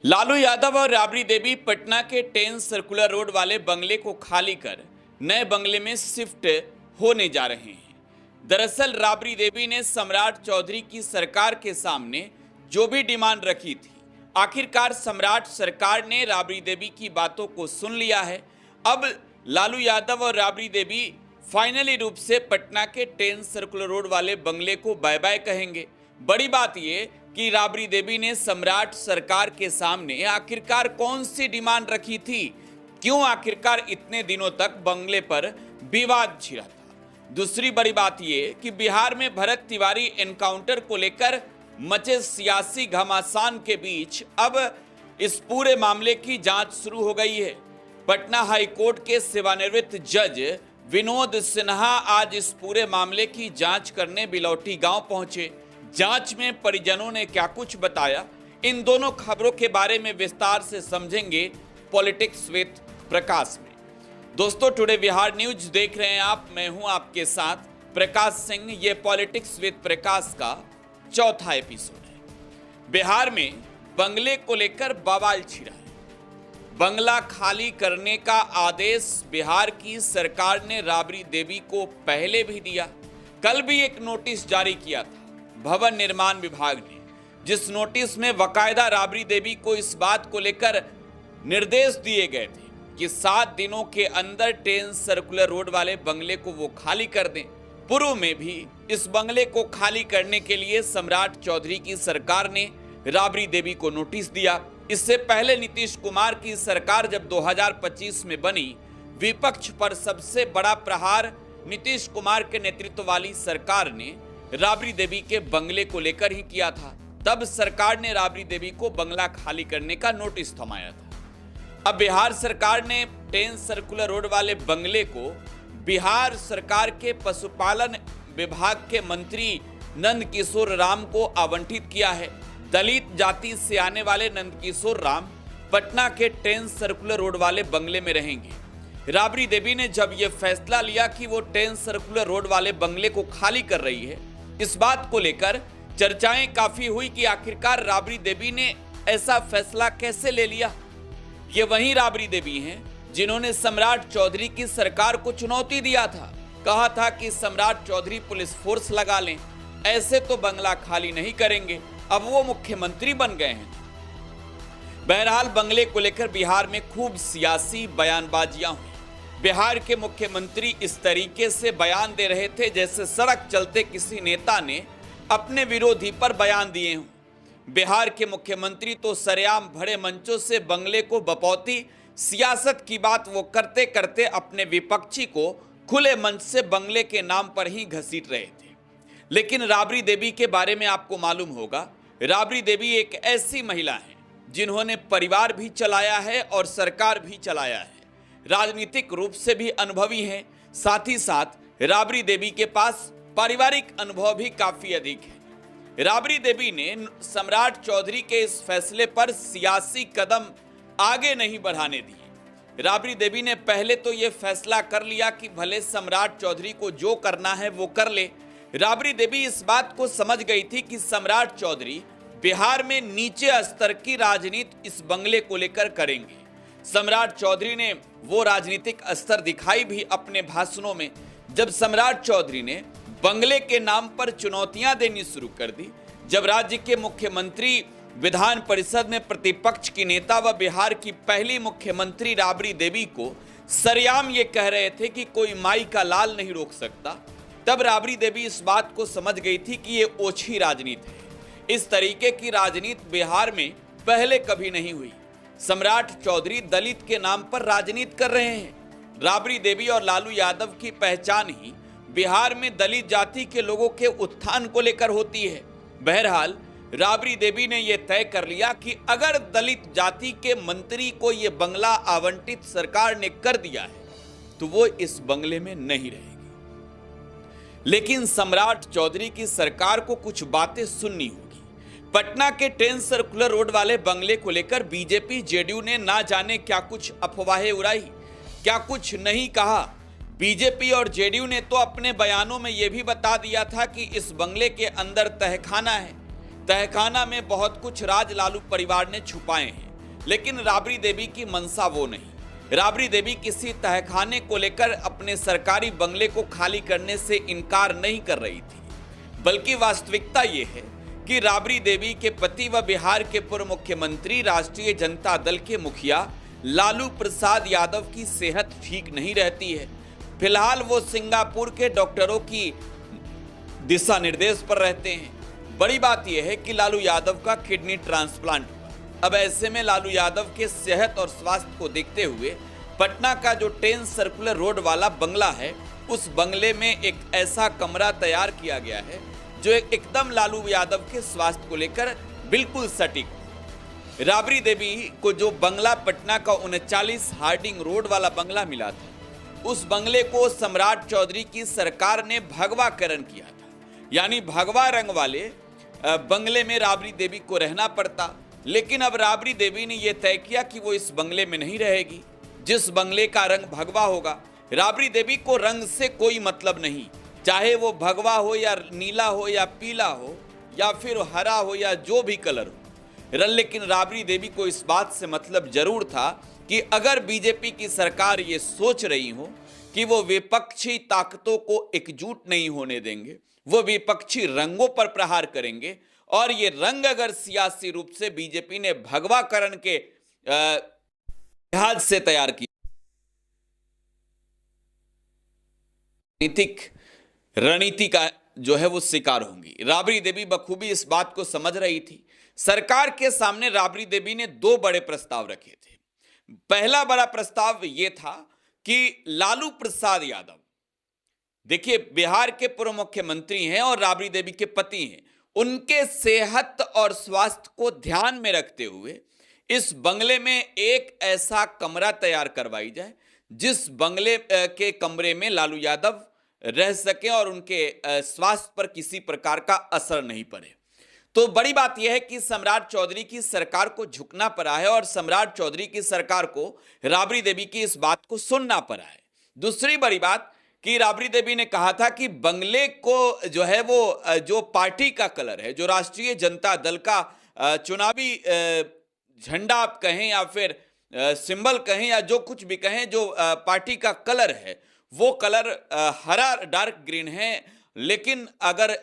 लालू यादव और राबड़ी देवी पटना के 10 circular road वाले बंगले को खाली कर नए बंगले में शिफ्ट होने जा रहे हैं। दरअसल राबड़ी देवी ने सम्राट चौधरी की सरकार के सामने जो भी डिमांड रखी थी, आखिरकार सम्राट सरकार ने राबड़ी देवी की बातों को सुन लिया है। अब लालू यादव और राबड़ी देवी फाइनली रूप से पटना के 10 सर्कुलर रोड वाले बंगले को बाय बाय कहेंगे। बड़ी बात यह कि राबड़ी देवी ने सम्राट सरकार के सामने आखिरकार कौन सी डिमांड रखी थी, क्यों आखिरकार इतने दिनों तक बंगले पर विवाद छिड़ा था। दूसरी बड़ी बात यह कि बिहार में भरत तिवारी एनकाउंटर को लेकर मचे सियासी घमासान के बीच अब इस पूरे मामले की जांच शुरू हो गई है। पटना हाईकोर्ट के सेवानिवृत्त जज विनोद सिन्हा आज इस पूरे मामले की जांच करने बिलौटी गांव पहुंचे। जांच में परिजनों ने क्या कुछ बताया, इन दोनों खबरों के बारे में विस्तार से समझेंगे पॉलिटिक्स विद प्रकाश में। दोस्तों, टुडे बिहार न्यूज देख रहे हैं आप, मैं हूं आपके साथ प्रकाश सिंह। ये पॉलिटिक्स विद प्रकाश का चौथा एपिसोड है। बिहार में बंगले को लेकर बवाल छिड़ा है। बंगला खाली करने का आदेश बिहार की सरकार ने राबड़ी देवी को पहले भी दिया। कल भी एक नोटिस जारी किया था भवन निर्माण विभाग ने, जिस नोटिस में बकायदा राबड़ी देवी को इस बात को लेकर निर्देश दिए गए थे कि 7 दिनों के अंदर 10 सर्कुलर रोड वाले बंगले को वो खाली कर दें। पूर्व में भी इस बंगले को खाली करने के लिए सम्राट चौधरी की सरकार ने राबड़ी देवी को नोटिस दिया। इससे पहले नीतीश कुमार की सरकार जब 2025 में बनी, विपक्ष पर सबसे बड़ा प्रहार नीतीश कुमार के नेतृत्व वाली सरकार ने राबड़ी देवी के बंगले को लेकर ही किया था। तब सरकार ने राबड़ी देवी को बंगला खाली करने का नोटिस थमाया था। अब बिहार सरकार ने 10 सर्कुलर रोड वाले बंगले को बिहार सरकार के पशुपालन विभाग के मंत्री नंद किशोर राम को आवंटित किया है। दलित जाति से आने वाले नंद किशोर राम पटना के 10 सर्कुलर रोड वाले बंगले में रहेंगे। राबड़ी देवी ने जब यह फैसला लिया कि वो 10 सर्कुलर रोड वाले बंगले को खाली कर रही है, इस बात को लेकर चर्चाएं काफी हुई कि आखिरकार राबड़ी देवी ने ऐसा फैसला कैसे ले लिया। ये वही राबड़ी देवी हैं जिन्होंने सम्राट चौधरी की सरकार को चुनौती दिया था, कहा था कि सम्राट चौधरी पुलिस फोर्स लगा लें, ऐसे तो बंगला खाली नहीं करेंगे। अब वो मुख्यमंत्री बन गए हैं। बहरहाल बंगले को लेकर बिहार में खूब सियासी बयानबाजियां हुई। बिहार के मुख्यमंत्री इस तरीके से बयान दे रहे थे जैसे सड़क चलते किसी नेता ने अपने विरोधी पर बयान दिए हों। बिहार के मुख्यमंत्री तो सरेआम भरे मंचों से बंगले को बपौती सियासत की बात वो करते करते अपने विपक्षी को खुले मंच से बंगले के नाम पर ही घसीट रहे थे। लेकिन राबड़ी देवी के बारे में आपको मालूम होगा, राबड़ी देवी एक ऐसी महिला है जिन्होंने परिवार भी चलाया है और सरकार भी चलाया है, राजनीतिक रूप से भी अनुभवी हैं। साथ ही साथ राबड़ी देवी के पास पारिवारिक अनुभव भी काफी अधिक है। राबड़ी देवी ने सम्राट चौधरी के इस फैसले पर सियासी कदम आगे नहीं बढ़ाने दिए। राबड़ी देवी ने पहले तो यह फैसला कर लिया कि भले सम्राट चौधरी को जो करना है वो कर ले। राबड़ी देवी इस बात को समझ गई थी कि सम्राट चौधरी बिहार में नीचे स्तर की राजनीति इस बंगले को लेकर करेंगे। सम्राट चौधरी ने वो राजनीतिक स्तर दिखाई भी अपने भाषणों में, जब सम्राट चौधरी ने बंगले के नाम पर चुनौतियां देनी शुरू कर दी। जब राज्य के मुख्यमंत्री विधान परिषद में प्रतिपक्ष की नेता व बिहार की पहली मुख्यमंत्री राबड़ी देवी को सरेआम ये कह रहे थे कि कोई माई का लाल नहीं रोक सकता, तब राबड़ी देवी इस बात को समझ गई थी कि ये ओछी राजनीति है। इस तरीके की राजनीति बिहार में पहले कभी नहीं हुई। सम्राट चौधरी दलित के नाम पर राजनीति कर रहे हैं। राबड़ी देवी और लालू यादव की पहचान ही बिहार में दलित जाति के लोगों के उत्थान को लेकर होती है। बहरहाल राबड़ी देवी ने यह तय कर लिया कि अगर दलित जाति के मंत्री को यह बंगला आवंटित सरकार ने कर दिया है तो वो इस बंगले में नहीं रहेगी। लेकिन सम्राट चौधरी की सरकार को कुछ बातें सुननी होगी। पटना के 10 सर्कुलर रोड वाले बंगले को लेकर बीजेपी जेडीयू ने ना जाने क्या कुछ अफवाहें उड़ाई, क्या कुछ नहीं कहा। बीजेपी और जेडीयू ने तो अपने बयानों में यह भी बता दिया था कि इस बंगले के अंदर तहखाना है, तहखाना में बहुत कुछ राज लालू परिवार ने छुपाए हैं। लेकिन राबड़ी देवी की मंशा वो नहीं। राबड़ी देवी किसी तहखाने को लेकर अपने सरकारी बंगले को खाली करने से इनकार नहीं कर रही थी, बल्कि वास्तविकता ये है कि राबड़ी देवी के पति व बिहार के पूर्व मुख्यमंत्री राष्ट्रीय जनता दल के मुखिया लालू प्रसाद यादव की सेहत ठीक नहीं रहती है। फिलहाल वो सिंगापुर के डॉक्टरों की दिशा निर्देश पर रहते हैं। बड़ी बात यह है कि लालू यादव का किडनी ट्रांसप्लांट हुआ। अब ऐसे में लालू यादव के सेहत और स्वास्थ्य को देखते हुए पटना का जो 10 सर्कुलर रोड वाला बंगला है, उस बंगले में एक ऐसा कमरा तैयार किया गया है जो एकदम लालू यादव के स्वास्थ्य को लेकर बिल्कुल सटीक। राबड़ी देवी को जो बंगला पटना का 39 हार्डिंग रोड वाला बंगला मिला था, उस बंगले को सम्राट चौधरी की सरकार ने भगवाकरण किया था, यानी भगवा रंग वाले बंगले में राबड़ी देवी को रहना पड़ता। लेकिन अब राबड़ी देवी ने यह तय किया कि वो इस बंगले में नहीं रहेगी जिस बंगले का रंग भगवा होगा। राबड़ी देवी को रंग से कोई मतलब नहीं, चाहे वो भगवा हो या नीला हो या पीला हो या फिर हरा हो या जो भी कलर हो। लेकिन राबड़ी देवी को इस बात से मतलब जरूर था कि अगर बीजेपी की सरकार ये सोच रही हो कि वो विपक्षी ताकतों को एकजुट नहीं होने देंगे, वो विपक्षी रंगों पर प्रहार करेंगे, और ये रंग अगर सियासी रूप से बीजेपी ने भगवाकरण के लिहाज से तैयार किया, राजनीतिक रणनीति का जो है वो शिकार होंगी। राबड़ी देवी बखूबी इस बात को समझ रही थी। सरकार के सामने राबड़ी देवी ने 2 बड़े प्रस्ताव रखे थे। पहला बड़ा प्रस्ताव यह था कि लालू प्रसाद यादव, देखिए बिहार के पूर्व मुख्यमंत्री हैं और राबड़ी देवी के पति हैं, उनके सेहत और स्वास्थ्य को ध्यान में रखते हुए इस बंगले में एक ऐसा कमरा तैयार करवाई जाए जिस बंगले के कमरे में लालू यादव रह सके और उनके स्वास्थ्य पर किसी प्रकार का असर नहीं पड़े। तो बड़ी बात यह है कि सम्राट चौधरी की सरकार को झुकना पड़ा है और सम्राट चौधरी की सरकार को राबड़ी देवी की इस बात को सुनना पड़ा है। दूसरी बड़ी बात कि राबड़ी देवी ने कहा था कि बंगले को जो है वो जो पार्टी का कलर है, जो राष्ट्रीय जनता दल का चुनावी झंडा आप कहें या फिर सिंबल कहें या जो कुछ भी कहें, जो पार्टी का कलर है वो कलर हरा डार्क ग्रीन है। लेकिन अगर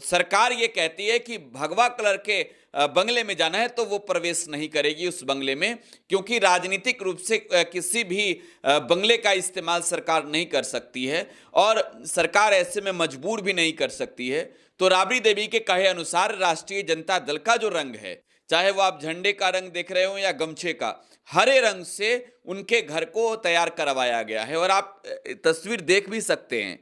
सरकार ये कहती है कि भगवा कलर के बंगले में जाना है तो वो प्रवेश नहीं करेगी उस बंगले में, क्योंकि राजनीतिक रूप से किसी भी बंगले का इस्तेमाल सरकार नहीं कर सकती है और सरकार ऐसे में मजबूर भी नहीं कर सकती है। तो राबड़ी देवी के कहे अनुसार राष्ट्रीय जनता दल का जो रंग है, चाहे वो आप झंडे का रंग देख रहे हो या गमछे का, हरे रंग से उनके घर को तैयार करवाया गया है। और आप तस्वीर देख भी सकते हैं,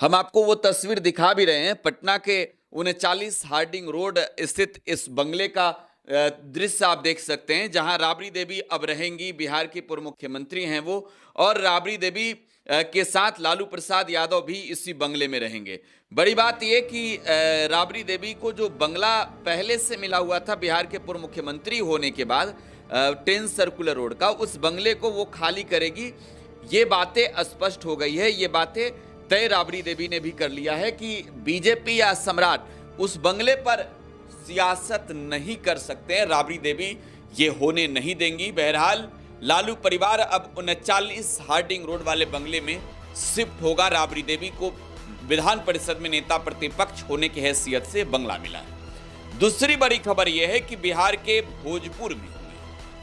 हम आपको वो तस्वीर दिखा भी रहे हैं। पटना के 39 हार्डिंग रोड स्थित इस बंगले का दृश्य आप देख सकते हैं, जहां राबड़ी देवी अब रहेंगी। बिहार की पूर्व मुख्यमंत्री हैं वो, और राबड़ी देवी के साथ लालू प्रसाद यादव भी इसी बंगले में रहेंगे। बड़ी बात यह कि राबड़ी देवी को जो बंगला पहले से मिला हुआ था बिहार के पूर्व मुख्यमंत्री होने के बाद 10 सर्कुलर रोड का, उस बंगले को वो खाली करेगी। ये बातें स्पष्ट हो गई है, ये बातें तय राबड़ी देवी ने भी कर लिया है कि बीजेपी या सम्राट उस बंगले पर सियासत नहीं कर सकते हैं। राबड़ी देवी ये होने नहीं देंगी। बहरहाल लालू परिवार अब 39 हार्डिंग रोड वाले बंगले में शिफ्ट होगा। राबड़ी देवी को विधान परिषद में नेता प्रतिपक्ष होने की हैसियत से बंगला मिला है। दूसरी बड़ी खबर यह है कि बिहार के भोजपुर में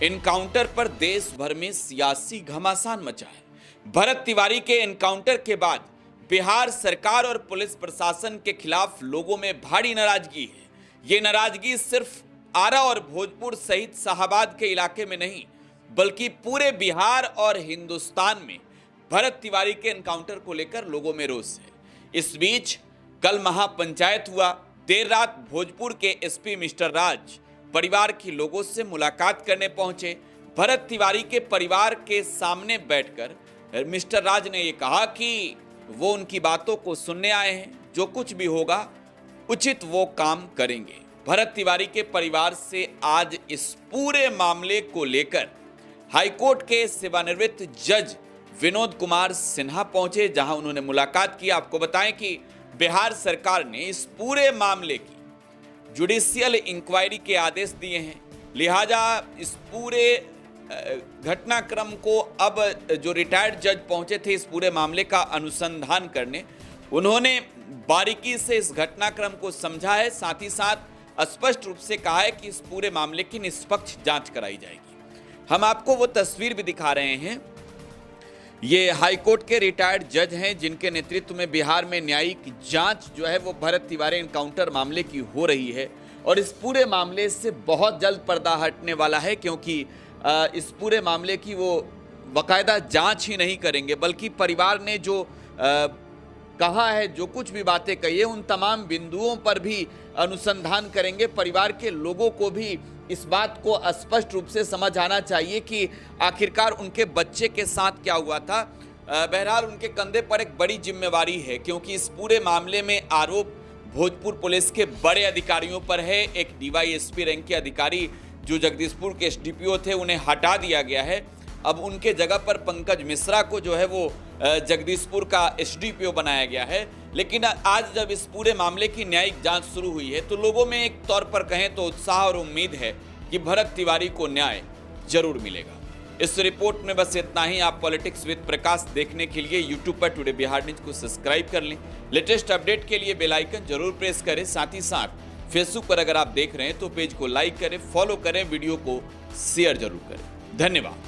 एनकाउंटर पर देश भर में सियासी घमासान मचा है। भरत तिवारी के एनकाउंटर के बाद बिहार सरकार और पुलिस प्रशासन के खिलाफ लोगों में भारी नाराजगी है। ये नाराजगी सिर्फ आरा और भोजपुर सहित शाहाबाद के इलाके में नहीं, बल्कि पूरे बिहार और हिंदुस्तान में भरत तिवारी के एनकाउंटर को लेकर लोगों में रोष है। इस बीच कल महापंचायत हुआ। देर रात भोजपुर के एसपी मिस्टर राज परिवार के लोगों से मुलाकात करने पहुंचे। भरत तिवारी के परिवार के सामने बैठकर मिस्टर राज ने यह कहा कि वो उनकी बातों को सुनने आए हैं, जो कुछ भी होगा उचित वो काम करेंगे। भरत तिवारी के परिवार से आज इस पूरे मामले को लेकर हाईकोर्ट के सेवानिवृत्त जज विनोद कुमार सिन्हा पहुंचे, जहां उन्होंने मुलाकात की। आपको बताएं कि बिहार सरकार ने इस पूरे मामले की जुडिशियल इंक्वायरी के आदेश दिए हैं। लिहाजा इस पूरे घटनाक्रम को अब जो रिटायर्ड जज पहुंचे थे इस पूरे मामले का अनुसंधान करने, उन्होंने बारीकी से इस घटनाक्रम को समझा है, साथ ही साथ स्पष्ट रूप से कहा है कि इस पूरे मामले की निष्पक्ष जांच कराई जाएगी। हम आपको वो तस्वीर भी दिखा रहे हैं। ये हाईकोर्ट के रिटायर्ड जज हैं जिनके नेतृत्व में बिहार में न्यायिक जांच जो है वो भरत तिवारी एनकाउंटर मामले की हो रही है, और इस पूरे मामले से बहुत जल्द पर्दा हटने वाला है, क्योंकि इस पूरे मामले की वो बाकायदा जांच ही नहीं करेंगे, बल्कि परिवार ने जो कहा है, जो कुछ भी बातें कही है, उन तमाम बिंदुओं पर भी अनुसंधान करेंगे। परिवार के लोगों को भी इस बात को स्पष्ट रूप से समझ आना चाहिए कि आखिरकार उनके बच्चे के साथ क्या हुआ था। बहरहाल उनके कंधे पर एक बड़ी जिम्मेवारी है, क्योंकि इस पूरे मामले में आरोप भोजपुर पुलिस के बड़े अधिकारियों पर है। एक डीवाईएसपी रैंक के अधिकारी जो जगदीशपुर के एसडीपीओ थे, उन्हें हटा दिया गया है। अब उनके जगह पर पंकज मिश्रा को जो है वो जगदीशपुर का एसडीपीओ बनाया गया है। लेकिन आज जब इस पूरे मामले की न्यायिक जांच शुरू हुई है, तो लोगों में एक तौर पर कहें तो उत्साह और उम्मीद है कि भरत तिवारी को न्याय जरूर मिलेगा। इस रिपोर्ट में बस इतना ही। आप पॉलिटिक्स विद प्रकाश देखने के लिए यूट्यूब पर टुडे बिहार न्यूज को सब्सक्राइब कर लें। लेटेस्ट अपडेट के लिए बेल आइकन जरूर प्रेस करें। साथ ही साथ फेसबुक पर अगर आप देख रहे हैं तो पेज को लाइक करें, फॉलो करें, वीडियो को शेयर जरूर करें। धन्यवाद।